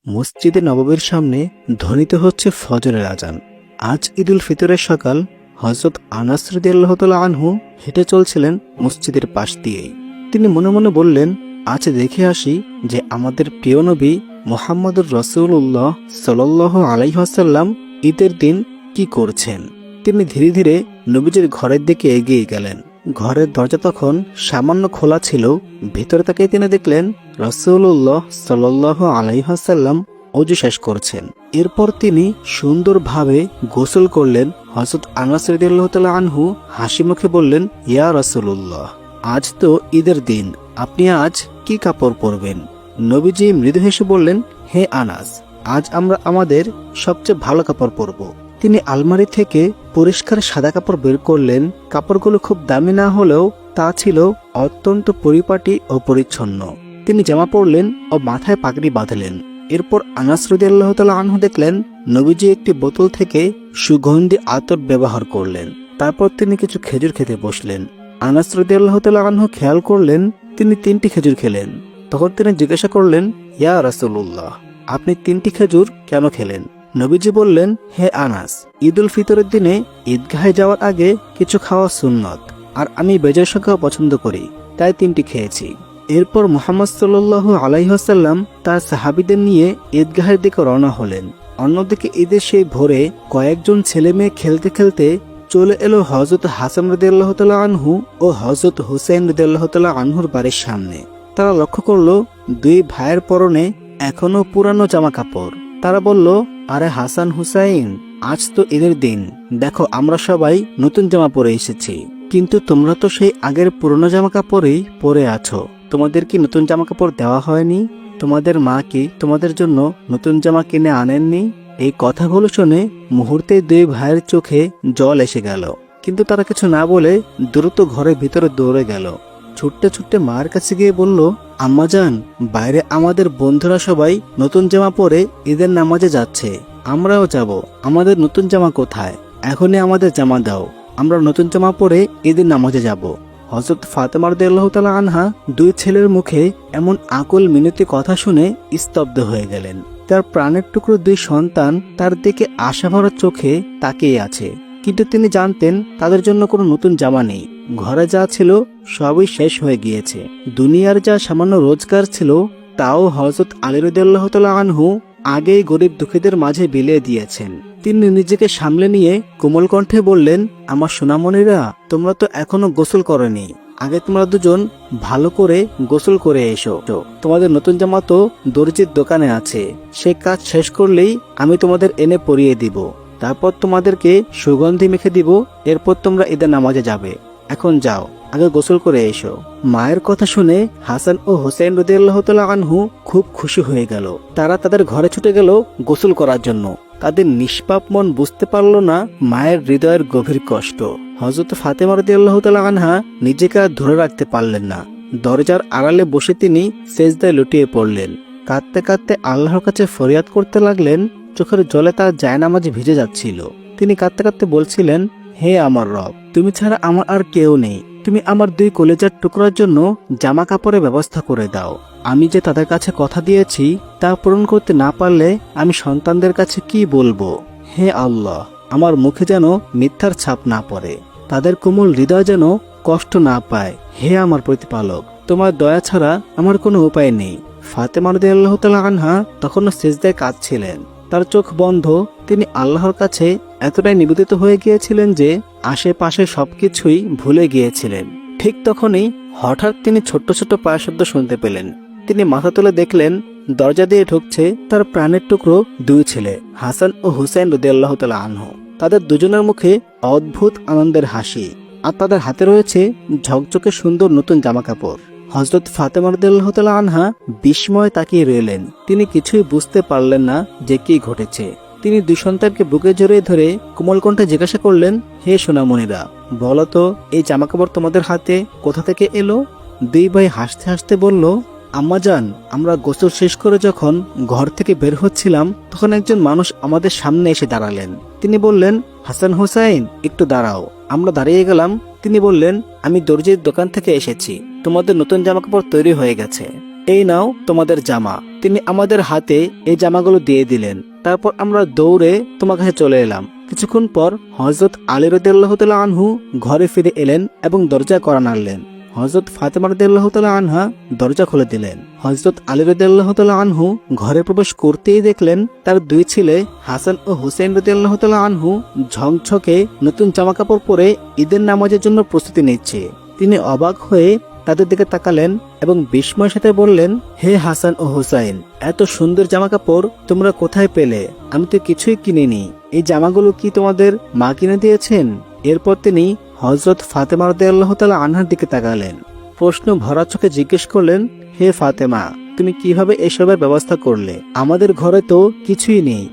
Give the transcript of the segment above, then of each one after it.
মসজিদে নববীর সামনে ধ্বনিত হচ্ছে ফজরের আজান। আজ ঈদুল ফিতরের সকাল। হযরত আনাস রাদিয়াল্লাহু তাআলা আনহু হেঁটে চলছিলেন মসজিদের পাশ দিয়েই। তিনি মনে মনে বললেন, আজ দেখে আসি যে আমাদের প্রিয় নবী মুহাম্মদুর রাসূলুল্লাহ সাল্লাল্লাহু আলাইহি ওয়াসাল্লাম ঈদের দিন কি করছেন। তিনি ধীরে ধীরে নবীজির ঘরের দিকে এগিয়ে গেলেন। ঘরের দরজা তখন সামান্য খোলা ছিল। ভেতরে তাকিয়ে তিনি দেখলেন রাসূলুল্লাহ সাল্লাল্লাহু আলাইহি ওয়াসাল্লাম ওযু শেষ করছেন। এরপর তিনি সুন্দরভাবে গোসল করলেন। হযরত আনাস রাদিয়াল্লাহু তাআলা আনহু হাসি মুখে বললেন, ইয়া রাসূলুল্লাহ, আজ তো ঈদের দিন, আপনি আজ কি কাপড় পরবেন? নবীজি মৃদু হেসে বললেন, হে আনাস, আজ আমরা আমাদের সবচেয়ে ভালো কাপড় পরব। তিনি আলমারি থেকে পরিষ্কার সাদা কাপড় বের করলেন। কাপড়গুলো খুব দামি না হলেও তা ছিল অত্যন্ত পরিপাটি ও পরিচ্ছন্ন। তিনি জামা পরলেন ও মাথায় পাগড়ি বাঁধলেন। এরপর আনাস রাদিয়াল্লাহু তাআলা আনহু দেখলেন নবীজি একটি বোতল থেকে সুগন্ধি আতর ব্যবহার করলেন। তারপর তিনি কিছু খেজুর খেতে বসলেন। আনাস রাদিয়াল্লাহু তাআলা আনহু খেয়াল করলেন তিনি 3টি খেজুর খেলেন। তখন তিনি জিজ্ঞাসা করলেন, ইয়া রাসূলুল্লাহ, আপনি 3টি খেজুর কেন খেলেন? নবীজি বললেন, হে আনাস, ঈদুল ফিতরের দিনে ঈদগাহে যাওয়ার আগে কিছু খাওয়া সুন্নত, আর আমি বেজর সংখ্যা পছন্দ করি, তাই 3টি খেয়েছি। এরপর মুহাম্মদ সাল্লাল্লাহু আলাইহি ওয়াসাল্লাম তার সাহাবীদের নিয়ে ঈদগাহের দিকে রওনা হলেন। অন্যদিকে ঈদের সেই ভোরে কয়েকজন ছেলে মেয়ে খেলতে খেলতে চলে এলো হযরত হাসান রাদিয়াল্লাহু তাআলা আনহু ও হযরত হুসাইন রাদিয়াল্লাহু তাআলা আনহুর বাড়ির সামনে। তারা লক্ষ্য করলো 2 ভাইয়ের পরনে এখনো পুরানো জামা কাপড়। তারা বলল, আরে হাসান হুসাইন, আজ তো ঈদের দিন, দেখো আমরা সবাই নতুন জামা পরে এসেছি, কিন্তু তোমরা তো সেই আগের পুরনো জামা কাপড়েই পরে আছো। তোমাদের কি নতুন জামা কাপড় দেওয়া হয়নি? তোমাদের মা কি তোমাদের জন্য নতুন জামা কিনে আনেননি? এই কথাগুলো শুনে মুহূর্তে 2 ভাইয়ের চোখে জল এসে গেল, কিন্তু তারা কিছু না বলে দ্রুত ঘরের ভিতরে দৌড়ে গেল। ছুটতে ছুটতে মায়ের কাছে গিয়ে বলল, আম্মাজান, বাইরে আমাদের বন্ধুরা সবাই নতুন জামা পরে ঈদের নামাজে যাচ্ছে, আমরাও যাব। আমাদের নতুন জামা কোথায়? এখনই আমাদের জামা দাও, আমরা নতুন জামা পরে ঈদের নামাজে যাব। হযরত ফাতেমা রাদিয়াল্লাহু তাআলা আনহা 2 ছেলের মুখে এমন আকুল মিনতি কথা শুনে স্তব্ধ হয়ে গেলেন। তার প্রাণের টুকরো 2 সন্তান তার দিকে আশাভরা চোখে তাকিয়ে আছে, কিন্তু তিনি জানতেন তাদের জন্য কোনো নতুন জামা নেই। ঘরে যা ছিল সবই শেষ হয়ে গিয়েছে। দুনিয়ার যা সামান্য রোজগার ছিল তাও হযরত আলী রাদিয়াল্লাহু তাআলা আনহু আগেই গরিব দুঃখীদের মাঝে বিলিয়ে দিয়েছেন। তিনি নিজেকে সামলে নিয়ে কোমল কণ্ঠে বললেন, আমার সোনামণিরা, তোমরা তো এখনো গোসল করনি, আগে তোমরা দুজন ভালো করে গোসল করে এসো। তোমাদের নতুন জামা তো দর্জির দোকানে আছে, সেই কাজ শেষ করলেই আমি তোমাদের এনে পরিয়ে দিব। তারপর তোমাদেরকে সুগন্ধি মেখে দিব। এরপর তোমরা ঈদের নামাজে যাবে। এখন যাও, আগে গোসল করে এসো। মায়ের কথা শুনে হাসান ও হুসাইন রাদিয়াল্লাহু তাআলা আনহু খুব খুশি হয়ে গেল। তারা তাদের ঘরে ছুটে গেল গোসল করার জন্য। তাদের নিষ্পাপ মন বুঝতে পারল না মায়ের হৃদয়ের গভীর কষ্ট। হযরত ফাতেমা রাদিয়াল্লাহু তাআলা আনহা নিজেকে আর ধরে রাখতে পারলেন না। দরজার আড়ালে বসে তিনি সেজদায় লুটিয়ে পড়লেন। কাঁদতে কাঁদতে আল্লাহর কাছে ফরিয়াদ করতে লাগলেন। চোখের জলে তার জায়নামাজ ভিজে যাচ্ছিল। তিনি কাঁদতে কাঁদতে বলছিলেন, হে আমার রব, তুমি ছাড়া আমার আর কেউ নেই। তুমি আমার 2 কলেজার টুকরার জন্য জামা কাপড়ের ব্যবস্থা করে দাও। আমি যে তাদের কাছে কথা দিয়েছি তা পূরণ করতে না পারলে আমি সন্তানদের কাছে কি বলবো? হে আল্লাহ, আমার মুখে যেন মিথ্যার ছাপ না পড়ে, তাদের কোমল হৃদয় যেন কষ্ট না পায়। হে আমার প্রতিপালক, তোমার দয়া ছাড়া আমার কোনো উপায় নেই। ফাতেমা রাদিয়াল্লাহু তাআলা আনহা তখনও সিজদায় কাঁদছিলেন। তার চোখ বন্ধ। তিনি আল্লাহর কাছে এতটাই নিবেদিত হয়ে গিয়েছিলেন যে আশেপাশে সবকিছুই ভুলে গিয়েছিলেন। ঠিক তখনই হঠাৎ তিনি ছোট্ট ছোট্ট পায়ের শব্দ শুনতে পেলেন। তিনি মাথা তুলে দেখলেন দরজা দিয়ে ঢুকছে তার প্রাণের টুকরো 2 ছেলে, হাসান ও হুসাইন রাদিয়াল্লাহু তাআলা আনহু। তাদের দুজনের মুখে অদ্ভুত আনন্দের হাসি, আর তাদের হাতে রয়েছে ঝকঝকে সুন্দর নতুন জামা কাপড়। হযরত ফাতেমা রাদিয়াল্লাহু তাআলা আনহা বিস্ময়ে তাকিয়ে রইলেন। তিনি কিছুই বুঝতে পারলেন না যে কি ঘটেছে। তিনি 2 সন্তানকে বুকে জড়িয়ে ধরে কোমল কণ্ঠে জিজ্ঞাসা করলেন, হে সোনামণিরা, বলো তো এই জামাকাপড় তোমাদের হাতে কোথা থেকে এলো? 2 ভাই হাসতে হাসতে বলল, আম্মাজান, আমরা গোসল শেষ করে যখন ঘর থেকে বের হচ্ছিলাম তখন একজন মানুষ আমাদের সামনে এসে দাঁড়ালেন। তিনি বললেন, হাসান হুসাইন, একটু দাঁড়াও। আমরা দাঁড়িয়ে গেলাম। তিনি বললেন, আমি দর্জির দোকান থেকে এসেছি, তোমাদের নতুন জামাকাপড় তৈরি হয়ে গেছে। এই নাও তোমাদের জামা। তিনি আমাদের হাতে এই জামাগুলো দিয়ে দিলেন। তারপর আমরা দৌড়ে তোমার কাছে চলে এলাম। কিছুক্ষণ পর হযরত আলী রাদিয়াল্লাহু তাআলা আনহু ঘরে ফিরে এলেন এবং দরজা কড়া নাড়লেন। হযরত ফাতেমা রাদিয়াল্লাহু তাআলা আনহা দরজা খুলে দিলেন। হযরত আলী রাদিয়াল্লাহু তাআলা আনহু ঘরে প্রবেশ করতেই দেখলেন তার দুই ছেলে হাসান ও হুসাইন রাদিয়াল্লাহু তাআলা আনহু ঝকঝকে নতুন জামাকাপড় পরে ঈদের নামাজের জন্য প্রস্তুতি নিচ্ছে। তিনি অবাক হয়ে তাদের দিকে তাকালেন এবং বিস্ময়ের সাথে বললেন, হে হাসান ও হুসাইন, এত সুন্দর জামাকাপড় তোমরা কোথায় পেলে? আমি তো কিছুই কিনিনি। এই জামাগুলো কি তোমাদের মা কিনে দিয়েছেন? এরপর তিনি হযরত ফাতেমা রাদিয়াল্লাহু তাআলা আনহার দিকে তাকালেন। প্রশ্ন ভরা চোখে জিজ্ঞেস করলেন, হে ফাতেমা, তুমি কিভাবে এসবের ব্যবস্থা করলে? আমাদের ঘরে তো কিছুই নেই,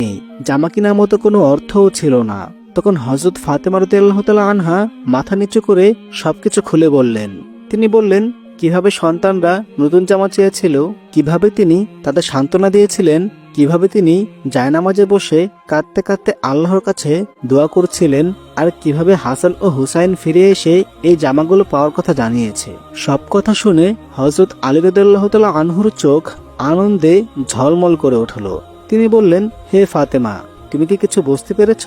জামা কেনার মতো কোনো অর্থও ছিল না। তখন হযরত ফাতেমা রাদিয়াল্লাহু তাআলা আনহা মাথা নিচু করে সবকিছু খুলে বললেন। তিনি বললেন কিভাবে সন্তানরা নতুন জামা চেয়েছিল, কিভাবে তিনি তাদের সান্ত্বনা দিয়েছিলেন, কিভাবে তিনি জায়নামাজে বসে কাঁদতে কাঁদতে আল্লাহর কাছে দোয়া করছিলেন, আর কিভাবে হাসান ও হুসাইন ফিরে এসে এই জামাগুলো পাওয়ার কথা জানিয়েছে। সব কথা শুনে হযরত আলী রাদিয়াল্লাহু তাআলা আনহুর চোখ আনন্দে ঝলমল করে উঠল। তিনি বললেন, হে ফাতেমা, তুমি কি কিছু বুঝতে পেরেছ?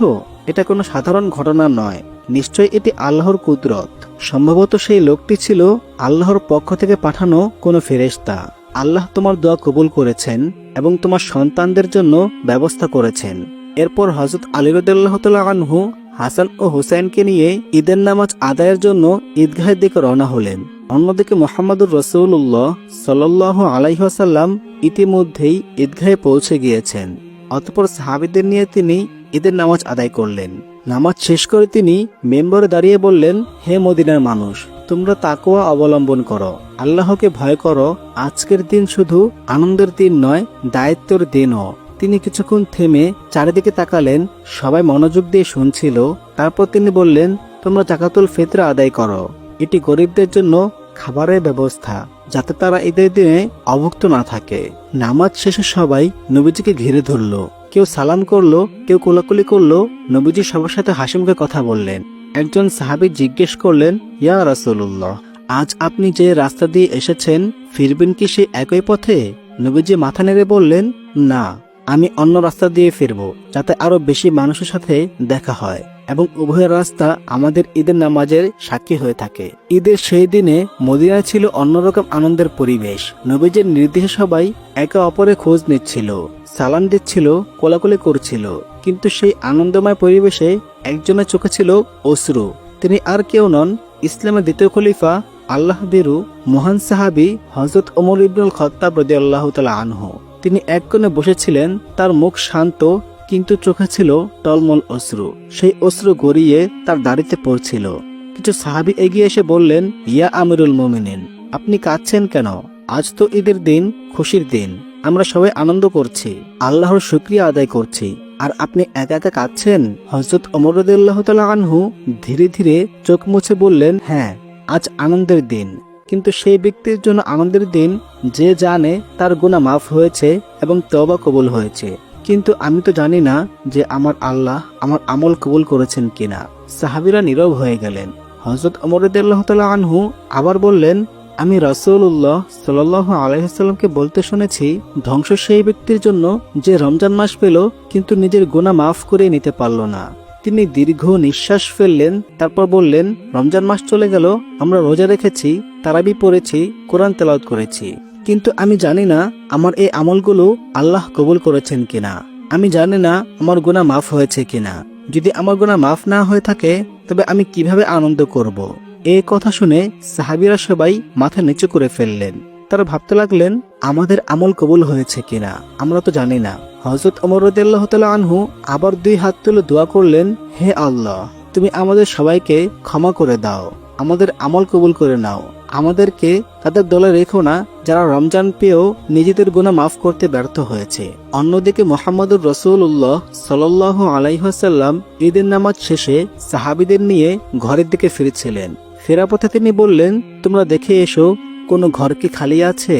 এটা কোনো সাধারণ ঘটনা নয়, নিশ্চয় এটি আল্লাহর কুদরত। সম্ভবত সেই লোকটি ছিল আল্লাহর পক্ষ থেকে পাঠানো কোনো ফেরেশতা। আল্লাহ তোমার দোয়া কবুল করেছেন এবং তোমার সন্তানদের জন্য ব্যবস্থা করেছেন। এরপর হযরত আলী রাদিয়াল্লাহু তাআলা আনহু হাসান ও হুসাইনকে নিয়ে ঈদের নামাজ আদায়ের জন্য ঈদগাহের দিকে রওনা হলেন। অন্যদিকে মুহাম্মদুর রাসূলুল্লাহ সাল্লাল্লাহু আলাইহি ওয়াসাল্লাম ইতিমধ্যেই ঈদগাহে পৌঁছে গিয়েছেন। অতঃপর সাহাবীদের নিয়ে তিনি ঈদের নামাজ আদায় করলেন। নামাজ শেষ করে তিনি মেম্বরে দাঁড়িয়ে বললেন, হে মদিনার মানুষ, তোমরা তাকওয়া অবলম্বন করো, আল্লাহকে ভয় করো। আজকের দিন শুধু আনন্দের দিন নয়, দায়িত্বের দিনও। তিনি কিছুক্ষণ থেমে চারিদিকে তাকালেন। সবাই মনোযোগ দিয়ে শুনছিল। তারপর তিনি বললেন, তোমরা যাকাতুল ফিতর আদায় করো। এটি গরিবদের জন্য খাবারের ব্যবস্থা, যাতে তারা ঈদের দিনে অভুক্ত না থাকে। নামাজ শেষে সবাই নবীজিকে ঘিরে ধরল। কেউ সালাম করলো, কেউ কোলাকুলি করলো। নবীজি সবার সাথে হাসিমুখে কথা বললেন। একজন সাহাবী জিজ্ঞেস করলেন, ইয়া রাসূলুল্লাহ, আজ আপনি যে রাস্তা দিয়ে এসেছেন ফিরবেন কি সেই একই পথে? নবীজি মাথা নেড়ে বললেন, না, আমি অন্য রাস্তা দিয়ে ফিরব, যাতে আরো বেশি মানুষের সাথে দেখা হয় এবং উভয় রাস্তা আমাদের ঈদের নামাজের সাক্ষী হয়ে থাকে। ঈদের সেই দিনে মদিনায় ছিল অন্যরকম আনন্দের পরিবেশ। নবীজির নির্দেশে সবাই একে অপরের খোঁজ নিচ্ছিল, সালাম দিচ্ছিল, কোলাকুলি করছিল। কিন্তু সেই আনন্দময় পরিবেশে একজনের চোখে ছিল অশ্রু। তিনি আর কেউ নন, ইসলামের দ্বিতীয় খলিফা, আল্লাহ বিরু মহান সাহাবী হযরত ওমর ইবনুল খাত্তাব রাদিয়াল্লাহু তাআলা আনহু। তিনি এক কোণে বসেছিলেন। তার মুখ শান্ত, কিন্তু চোখে ছিল টলমল অশ্রু। সেই অশ্রু গড়িয়ে তার দাড়িতে পড়ছিল। কিছু সাহাবী এগিয়ে এসে বললেন, ইয়া আমিরুল মুমিনিন, আপনি কাঁদছেন কেন? আজ তো ঈদের দিন, খুশির দিন। আমরা সবাই আনন্দ করছি, আল্লাহর শুকরিয়া আদায় করছি, আর আপনি একা একা কাঁদছেন? হযরত ওমর রাদিয়াল্লাহু তাআলা আনহু ধীরে ধীরে চোখ মুছে বললেন, হ্যাঁ, আজ আনন্দের দিন, কিন্তু সেই ব্যক্তির জন্য আনন্দের দিন যে জানে তার গুনাহ মাফ হয়েছে এবং তওবা কবুল হয়েছে। কিন্তু আমি তো জানি না যে আমার আল্লাহ আমার আমল কবুল করেছেন কিনা। সাহাবীরা নীরব হয়ে গেলেন। হযরত ওমর রাদিয়াল্লাহু তাআলা আনহু আবার বললেন, আমি রাসূলুল্লাহ সাল্লাল্লাহু আলাইহি ওয়াসাল্লামকে বলতে শুনেছি, ধ্বংস সেই ব্যক্তির জন্য যে রমজান মাস পেল কিন্তু নিজের গুনাহ মাফ করে নিতে পারল না। তিনি দীর্ঘ নিঃশ্বাস ফেললেন। তারপর বললেন, রমজান মাস চলে গেল, আমরা রোজা রেখেছি, তারাবি পড়েছি, কোরআন তেলাওয়াত করেছি, কিন্তু আমি জানি না আমার এই আমলগুলো আল্লাহ কবুল করেছেন কিনা। আমি জানি না আমার গুনাহ মাফ হয়েছে কিনা। যদি আমার গুনাহ মাফ না হয়ে থাকে তবে আমি কিভাবে আনন্দ করব? এই কথা শুনে সাহাবীরা সবাই মাথা নিচু করে ফেললেন। তারা ভাবতে লাগলেন, আমাদের আমল কবুল হয়েছে কিনা আমরা তো জানি না। হযরত ওমর রাদিয়াল্লাহু তাআলা আনহু আবার দুই হাত তুলে দোয়া করলেন, হে আল্লাহ, তুমি আমাদের সবাইকে ক্ষমা করে দাও, আমাদের আমল কবুল করে নাও। আমাদেরকে তাদের দলে রেখো না যারা রমজান পেয়েও নিজেদের গুনাহ মাফ করতে ব্যর্থ হয়েছে। অন্যদিকে মুহাম্মদুর রাসূলুল্লাহ সাল্লাল্লাহু আলাইহি ওয়াসাল্লাম ঈদের নামাজ শেষে সাহাবীদের নিয়ে ঘরের দিকে ফিরছিলেন। ফেরার পথে তিনি বললেন, তোমরা দেখে এসো কোনো ঘর কি খালি আছে।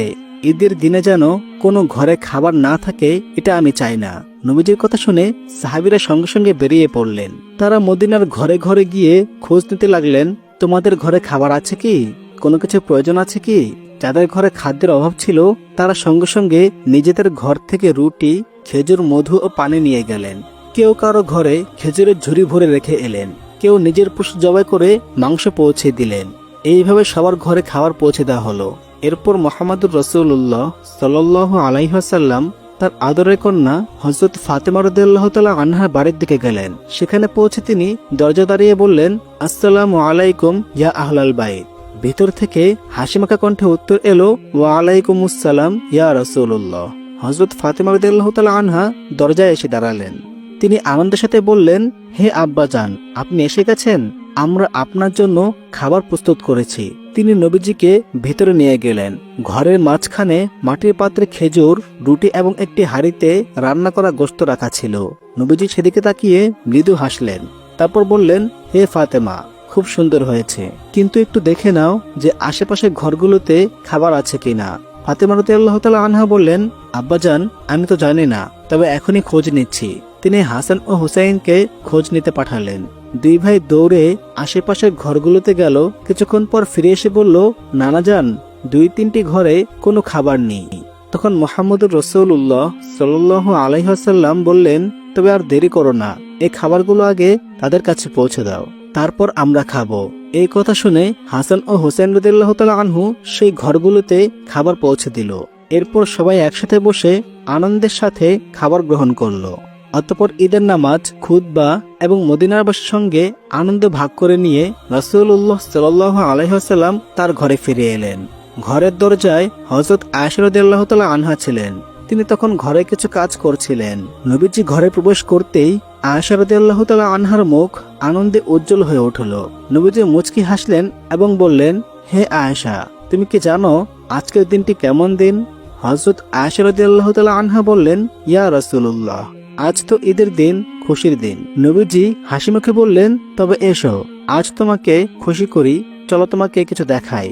ঈদের দিনে যেন কোনো ঘরে খাবার না থাকে, এটা আমি চাই না। নবীজির কথা শুনে সাহাবীরা সঙ্গে সঙ্গে বেরিয়ে পড়লেন। তারা মদিনার ঘরে ঘরে গিয়ে খোঁজ নিতে লাগলেন, তোমাদের ঘরে খাবার আছে কি? কোনো কিছু প্রয়োজন আছে কি? যাদের ঘরে খাদ্যের অভাব ছিল তারা সঙ্গে সঙ্গে নিজেদের ঘর থেকে রুটি, খেজুর, মধু ও পানি নিয়ে গেলেন। কেউ কারো ঘরে খেজুরের ঝুড়ি ভরে রেখে এলেন, কেউ নিজের পশু জবাই করে মাংস পৌঁছে দিলেন। এইভাবে সবার ঘরে খাবার পৌঁছে দেওয়া হলো। এরপর মুহাম্মদুর রাসূলুল্লাহ সাল্লাল্লাহু আলাইহি ওয়াসাল্লাম তার আদরের কন্যা হযরত ফাতেমা রাদিয়াল্লাহু তাআলা আনহার বাড়ির দিকে গেলেন। সেখানে পৌঁছে তিনি দরজা দাঁড়িয়ে বললেন, আসসালামু আলাইকুম ইয়া আহলাল বাইত। ভিতর থেকে হাসিমাখা কণ্ঠে উত্তর এলো, ওয়া আলাইকুমুস সালাম ইয়া রাসূলুল্লাহ। হযরত ফাতেমা রাদিয়াল্লাহু তাআলা আনহা দরজায় এসে দাঁড়ালেন। তিনি আনন্দের সাথে বললেন, হে আব্বাজান, আপনি এসে গেছেন, আমরা আপনার জন্য খাবার প্রস্তুত করেছি। তিনি নবীজিকে ভেতরে নিয়ে গেলেন। ঘরের মাঝখানে মাটির পাত্রে খেজুর, রুটি এবং একটি হাঁড়িতে রান্না করা গোশত রাখা ছিল। নবীজি সেদিকে তাকিয়ে মৃদু হাসলেন। তারপর বললেন, হে ফাতেমা, খুব সুন্দর হয়েছে, কিন্তু একটু দেখে নাও যে আশেপাশের ঘরগুলোতে খাবার আছে কিনা। ফাতেমা রাদিয়াল্লাহু তাআলা আনহা বললেন, আব্বাজান, আমি তো জানি না, তবে এখনই খোঁজ নিচ্ছি। তিনি হাসান ও হুসাইনকে খোঁজ নিতে পাঠালেন। দুই ভাই দৌড়ে আশেপাশের ঘরগুলোতে গেল। কিছুক্ষণ পর ফিরে এসে বলল, নানাজান, 2-3টি ঘরে কোনো খাবার নেই। তখন মুহাম্মদুর রাসূলুল্লাহ সাল্লাল্লাহু আলাইহি ওয়াসাল্লাম বললেন, তবে আর দেরি করো না, এই খাবারগুলো আগে তাদের কাছে পৌঁছে দাও, তারপর আমরা খাবো। এই কথা শুনে হাসান ও হুসাইন রাদিয়াল্লাহু তাআলা আনহু সেই ঘরগুলোতে খাবার পৌঁছে দিল। এরপর সবাই একসাথে বসে আনন্দের সাথে খাবার গ্রহণ করলো। অতঃপর ঈদের নামাজ, খুতবা এবং মদিনাবাসীর সঙ্গে আনন্দ ভাগ করে নিয়ে রাসূলুল্লাহ সাল্লাল্লাহু আলাইহি ওয়াসাল্লাম তার ঘরে ফিরে এলেন। ঘরের দরজায় হযরত আয়েশা রাদিয়াল্লাহু তাআলা আনহা ছিলেন। তিনি তখন ঘরে কিছু কাজ করছিলেন। নবীজি ঘরে প্রবেশ করতেই আয়েশা রাদিয়াল্লাহু তাআলা আনহার মুখ আনন্দে উজ্জ্বল হয়ে উঠল। নবীজি মুচকি হাসলেন এবং বললেন, হে আয়েশা, তুমি কি জানো আজকের দিনটি কেমন দিন? হযরত আয়েশা রাদিয়াল্লাহু তাআলা আনহা বললেন, ইয়া রাসূলুল্লাহ, আজ তো ঈদের দিন, খুশির দিন। নবীজি হাসি মুখে বললেন, তবে এসো, আজ তোমাকে খুশি করি, চলো তোমাকে কিছু দেখাই।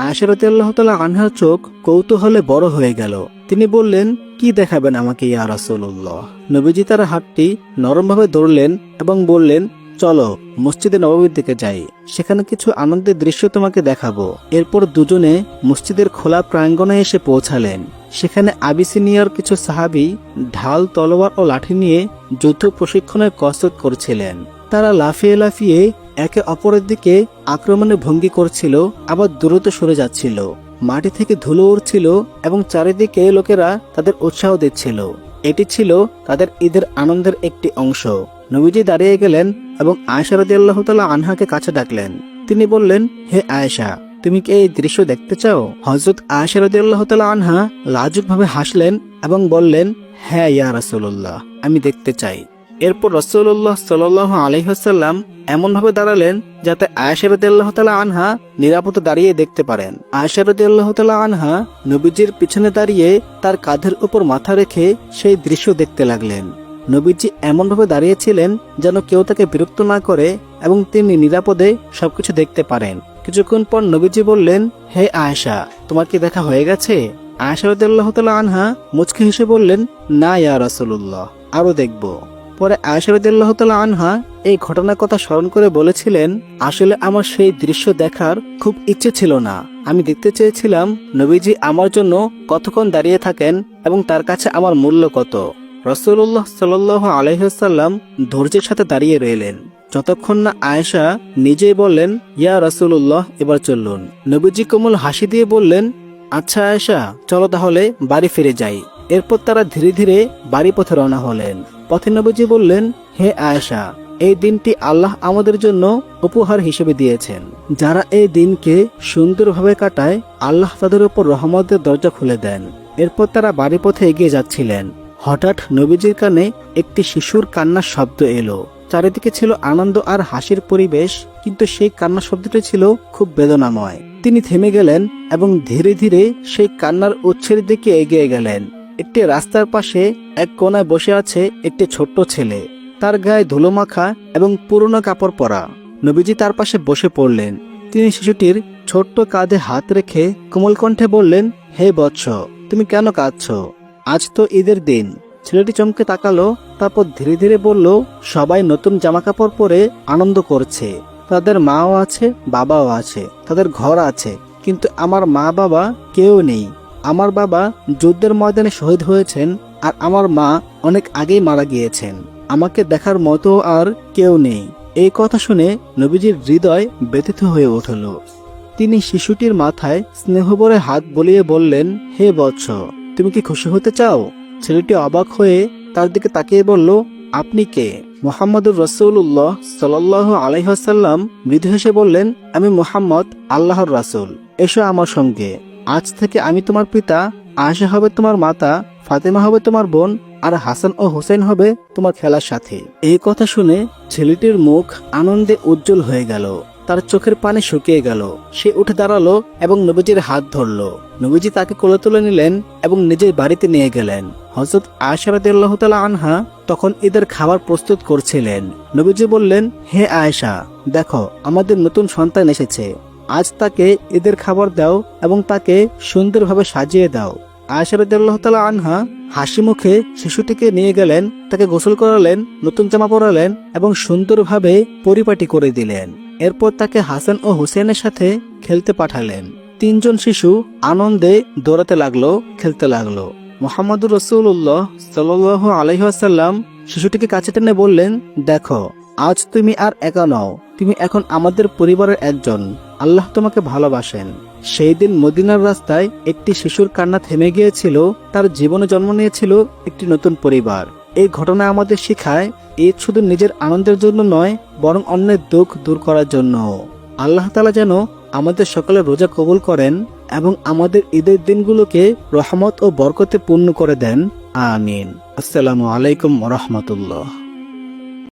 আয়েশা রাদিয়াল্লাহু তাআলা আনহার চোখ কৌতূহলে বড় হয়ে গেল। তিনি বললেন, কি দেখাবেন আমাকে ইয়া রাসূলুল্লাহ? নবীজি তার হাতটি নরমভাবে ধরলেন এবং বললেন, চলো মসজিদে নববীর দিকে যাই, সেখানে কিছু আনন্দের দৃশ্য তোমাকে দেখাবো। এরপর দুজনে মসজিদের খোলা প্রাঙ্গণে এসে পৌঁছালেন। সেখানে আবিসিনিয়ার কিছু সাহাবী ঢাল, তলোয়ার ও লাঠি নিয়ে যুদ্ধ প্রশিক্ষণের কসরত করছিলেন। তারা লাফিয়ে লাফিয়ে একে অপরের দিকে আক্রমণের ভঙ্গি করছিল, আবার দ্রুত সরে যাচ্ছিল। মাটি থেকে ধুলো উড়ছিল এবং চারিদিকে লোকেরা তাদের উৎসাহ দিচ্ছিল। এটি ছিল তাদের ঈদের আনন্দের একটি অংশ। নবীজি দাঁড়িয়ে গেলেন এবং আয়েশা রাদিয়াল্লাহু তাআলা আনহাকে কাছে ডাকলেন। তিনি বললেন, হে আয়েশা, তুমি কি এই দৃশ্য দেখতে চাও? হযরত আয়েশা রাদিয়াল্লাহু তাআলা আনহা লাজুকভাবে হাসলেন এবং বললেন, হ্যাঁ ইয়া রাসূলুল্লাহ, আমি দেখতে চাই। এরপর রাসূলুল্লাহ সাল্লাল্লাহু আলাইহি ওয়াসাল্লাম এমনভাবে দাঁড়ালেন যাতে আয়েশা রাদিয়াল্লাহু তাআলা আনহা নিরাপদে দাঁড়িয়ে দেখতে পারেন। আয়েশা রাদিয়াল্লাহু তাআলা আনহা নবীজির পিছনে দাঁড়িয়ে তার কাঁধের উপর মাথা রেখে সেই দৃশ্য দেখতে লাগলেন। নবীজি এমনভাবে দাঁড়িয়েছিলেন যেন কেউ তাকে বিরক্ত না করে এবং তিনি নিরাপদে সবকিছু দেখতে পারেন। কিছুক্ষণ পর নবীজি বললেন, হে আয়েশা, তোমার কি দেখা হয়ে গেছে? আয়েশা রাদিয়াল্লাহু তাআলা আনহা মুচকি হেসে বললেন, না ইয়া রাসূলুল্লাহ, আরো দেখব। পরে আয়েশা রাদিয়াল্লাহু তাআলা আনহা এই ঘটনার কথা স্মরণ করে বলেছিলেন, আসলে আমার সেই দৃশ্য দেখার খুব ইচ্ছে ছিল না। আমি দেখতে চেয়েছিলাম নবীজি আমার জন্য কতক্ষণ দাঁড়িয়ে থাকেন এবং তার কাছে আমার মূল্য কত। রাসূলুল্লাহ সাল্লাল্লাহু আলাইহি ওয়াসাল্লাম ধৈর্যের সাথে দাঁড়িয়ে রইলেন, যতক্ষণ না আয়েশা নিজেই বললেন, ইয়া রাসূলুল্লাহ, এবার চলুন। নবীজি কোমল হাসি দিয়ে বললেন, আচ্ছা আয়েশা, চলো তাহলে বাড়ি ফিরে যাই। এরপর তারা ধীরে ধীরে বাড়ি পথে রওনা হলেন। পথে নবীজি বললেন, হে আয়েশা, এই দিনটি আল্লাহ আমাদের জন্য উপহার হিসেবে দিয়েছেন। যারা এই দিনকে সুন্দরভাবে কাটায়, আল্লাহ তাদের উপর রহমতের দরজা খুলে দেন। এরপর তারা বাড়ি পথে এগিয়ে যাচ্ছিলেন। হঠাৎ নবীজির কানে একটি শিশুর কান্নার শব্দ এলো। চারিদিকে ছিল আনন্দ আর হাসির পরিবেশ, কিন্তু সেই কান্নার শব্দটি ছিল খুব বেদনাময়। তিনি থেমে গেলেন এবং ধীরে ধীরে সেই কান্নার উৎসের দিকে এগিয়ে গেলেন। একটি রাস্তার পাশে এক কোণায় বসে আছে একটি ছোট্ট ছেলে। তার গায়ে ধুলো মাখা এবং পুরনো কাপড় পরা। নবীজি তার পাশে বসে পড়লেন। তিনি শিশুটির ছোট্ট কাঁধে হাত রেখে কোমল কণ্ঠে বললেন, হে বৎস, তুমি কেন কাঁদছো? আজ তো ঈদের দিন। ছেলেটি চমকে তাকালো, তারপর ধীরে ধীরে বলল, সবাই নতুন জামা কাপড় পরে আনন্দ করছে। তাদের মাও আছে, বাবাও আছে, তাদের ঘর আছে, কিন্তু আমার মা বাবা কেউ নেই। আমার বাবা যুদ্ধের ময়দানে শহীদ হয়েছেন আর আমার মা অনেক আগেই মারা গিয়েছেন। আমাকে দেখার মতো আর কেউ নেই। এই কথা শুনে নবীজির হৃদয় ব্যথিত হয়ে উঠল। তিনি শিশুটির মাথায় স্নেহভরে হাত বুলিয়ে বললেন, হে বৎস, তুমি কি খুশি হতে চাও? ছেলেটি অবাক হয়ে তার দিকে তাকিয়ে বলল, আপনি কে? মুহাম্মদুর রাসূলুল্লাহ সাল্লাল্লাহু আলাইহি ওয়াসাল্লাম মৃদু হেসে বললেন, আমি মুহাম্মদ, আল্লাহর রাসূল। এসো আমার সঙ্গে। আজ থেকে আমি তোমার পিতা, আয়েশা হবে তোমার মাতা, ফাতেমা হবে তোমার বোন, আর হাসান ও হুসেন হবে তোমার খেলার সাথী। এই কথা শুনে ছেলেটির মুখ আনন্দে উজ্জ্বল হয়ে গেল। তার চোখের পানি শুকিয়ে গেল। সে উঠে দাঁড়ালো এবং নবীজির হাত ধরল। নবীজি তাকে কোলে তুলে নিলেন এবং নিজের বাড়িতে নিয়ে গেলেন। হযরত আয়েশা রাদিয়াল্লাহু তাআলা আনহা তখন ঈদের খাবার প্রস্তুত করছিলেন। নবীজি বললেন, হে আয়েশা, দেখো আমাদের নতুন সন্তান এসেছে। আজ তাকে ঈদের খাবার দাও এবং তাকে সুন্দরভাবে সাজিয়ে দাও। আয়েশা রাদিয়াল্লাহু তাআলা আনহা হাসি মুখে শিশুটিকে নিয়ে গেলেন, তাকে গোসল করালেন, নতুন জামা পরালেন এবং সুন্দরভাবে পরিপাটি করে দিলেন। এরপর তাকে হাসান ও হুসেনের সাথে খেলতে পাঠালেন। তিনজন শিশু আনন্দে দৌড়াতে লাগলো, খেলতে লাগলো। মুহাম্মদুর রাসূলুল্লাহ সাল্লাল্লাহু আলাইহি ওয়াসাল্লাম শিশুটিকে কাছে টেনে বললেন, দেখো, আজ তুমি আর একা নও, তুমি এখন আমাদের পরিবারের একজন। আল্লাহ তোমাকে ভালোবাসেন। সেই দিন মদিনার রাস্তায় একটি শিশুর কান্না থেমে গিয়েছিল। তার জীবনে জন্ম নিয়েছিল একটি নতুন পরিবার। এই ঘটনা আমাদের শিখায়, ঈদ শুধু নিজের আনন্দের জন্য নয়, বরং অন্যের দুঃখ দূর করার জন্য। আল্লাহ তাআলা যেন আমাদের সকলের রোজা কবুল করেন এবং আমাদের ঈদের দিনগুলোকে রহমত ও বরকতে পূর্ণ করে দেন। আমিন। আসসালামু আলাইকুম ওয়া রাহমাতুল্লাহ।